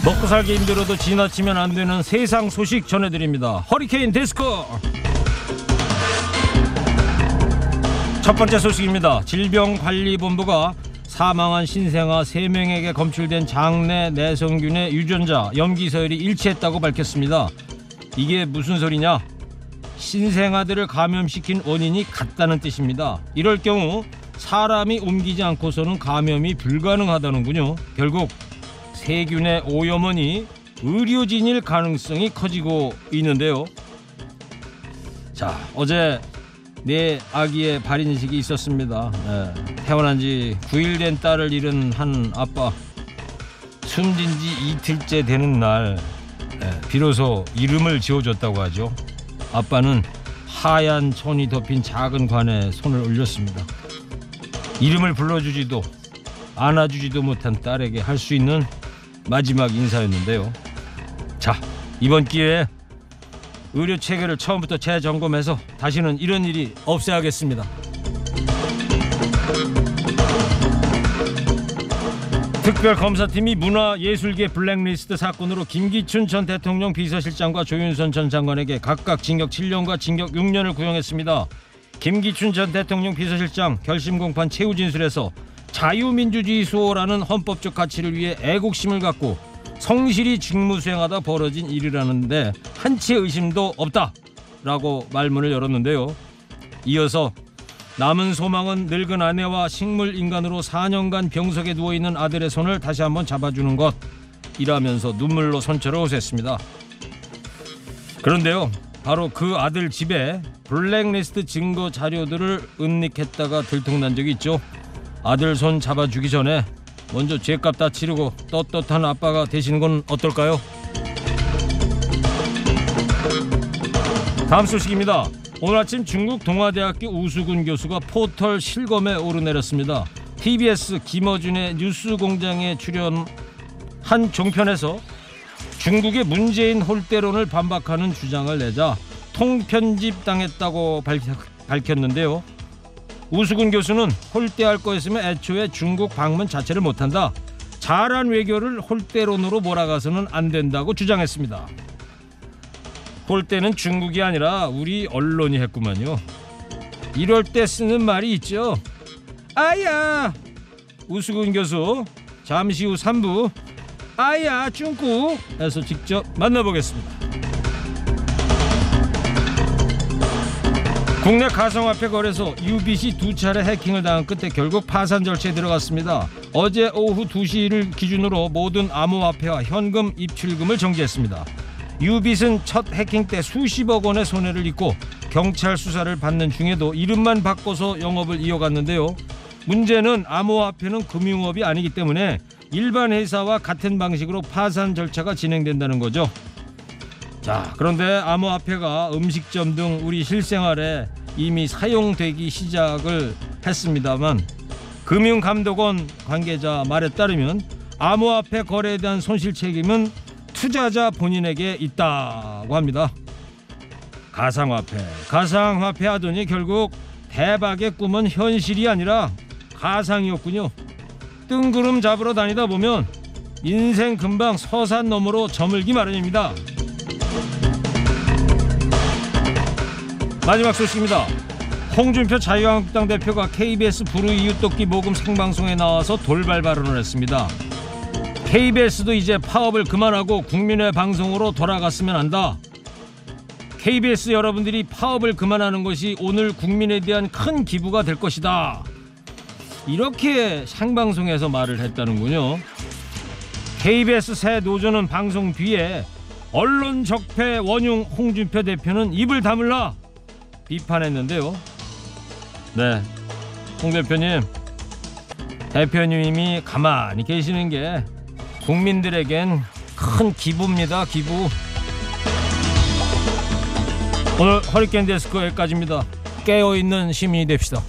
먹고 살기 힘들어도 지나치면 안 되는 세상 소식 전해드립니다. 허리케인 데스크. 첫 번째 소식입니다. 질병관리본부가 사망한 신생아 3명에게 검출된 장내 내성균의 유전자 염기서열이 일치했다고 밝혔습니다. 이게 무슨 소리냐? 신생아들을 감염시킨 원인이 같다는 뜻입니다. 이럴 경우 사람이 옮기지 않고서는 감염이 불가능하다는군요. 결국 세균의 오염원이 의료진일 가능성이 커지고 있는데요. 자, 어제 내 아기의 발인식이 있었습니다. 태어난 지 9일 된 딸을 잃은 한 아빠, 숨진 지 이틀째 되는 날 비로소 이름을 지어줬다고 하죠. 아빠는 하얀 천이 덮인 작은 관에 손을 올렸습니다. 이름을 불러주지도 안아주지도 못한 딸에게 할 수 있는 마지막 인사였는데요. 자, 이번 기회에 의료 체계를 처음부터 재점검해서 다시는 이런 일이 없어야겠습니다. 특별검사팀이 문화예술계 블랙리스트 사건으로 김기춘 전 대통령 비서실장과 조윤선 전 장관에게 각각 징역 7년과 징역 6년을 구형했습니다. 김기춘 전 대통령 비서실장 결심 공판 최후 진술에서 자유민주주의 수호라는 헌법적 가치를 위해 애국심을 갖고 성실히 직무 수행하다 벌어진 일이라는데 한치의 의심도 없다라고 말문을 열었는데요. 이어서 남은 소망은 늙은 아내와 식물인간으로 4년간 병석에 누워있는 아들의 손을 다시 한번 잡아주는 것이라면서 눈물로 선처를 호소했습니다. 그런데요, 바로 그 아들 집에 블랙리스트 증거 자료들을 은닉했다가 들통난 적이 있죠. 아들 손 잡아주기 전에 먼저 죗값 다 치르고 떳떳한 아빠가 되시는 건 어떨까요? 다음 소식입니다. 오늘 아침 중국 동아대학교 우수군 교수가 포털 실검에 오르내렸습니다. TBS 김어준의 뉴스공장에 출연한 종편에서 중국의 문재인 홀대론을 반박하는 주장을 내자 통편집당했다고 밝혔는데요. 우수군 교수는 홀대할 거였으면 애초에 중국 방문 자체를 못한다. 잘한 외교를 홀대론으로 몰아가서는 안 된다고 주장했습니다. 홀대는 중국이 아니라 우리 언론이 했구만요. 이럴 때 쓰는 말이 있죠. 아야! 우수군 교수 잠시 후 3부 아야 중국에서 직접 만나보겠습니다. 국내 가상화폐 거래소 UBC 2차례 해킹을 당한 끝에 결국 파산 절차에 들어갔습니다. 어제 오후 2시를 기준으로 모든 암호화폐와 현금 입출금을 정지했습니다. UBC는 첫 해킹 때 수십억 원의 손해를 입고 경찰 수사를 받는 중에도 이름만 바꿔서 영업을 이어갔는데요. 문제는 암호화폐는 금융업이 아니기 때문에 일반 회사와 같은 방식으로 파산 절차가 진행된다는 거죠. 자, 그런데 암호화폐가 음식점 등 우리 실생활에 이미 사용되기 시작을 했습니다만 금융감독원 관계자 말에 따르면 암호화폐 거래에 대한 손실 책임은 투자자 본인에게 있다고 합니다. 가상화폐 하더니 결국 대박의 꿈은 현실이 아니라 가상이었군요. 뜬구름 잡으러 다니다 보면 인생 금방 서산 너머로 저물기 마련입니다. 마지막 소식입니다. 홍준표 자유한국당 대표가 KBS 불우이웃돕기 모금 생방송에 나와서 돌발 발언을 했습니다. KBS도 이제 파업을 그만하고 국민의 방송으로 돌아갔으면 한다. KBS 여러분들이 파업을 그만하는 것이 오늘 국민에 대한 큰 기부가 될 것이다. 이렇게 생방송에서 말을 했다는군요. KBS 새 노조는 방송 뒤에 언론 적폐 원흉 홍준표 대표는 입을 다물라 비판했는데요. 네, 홍 대표님이 가만히 계시는 게 국민들에겐 큰 기부입니다. 기부. 오늘 허리케인 데스크 여기까지입니다. 깨어있는 시민이 됩시다.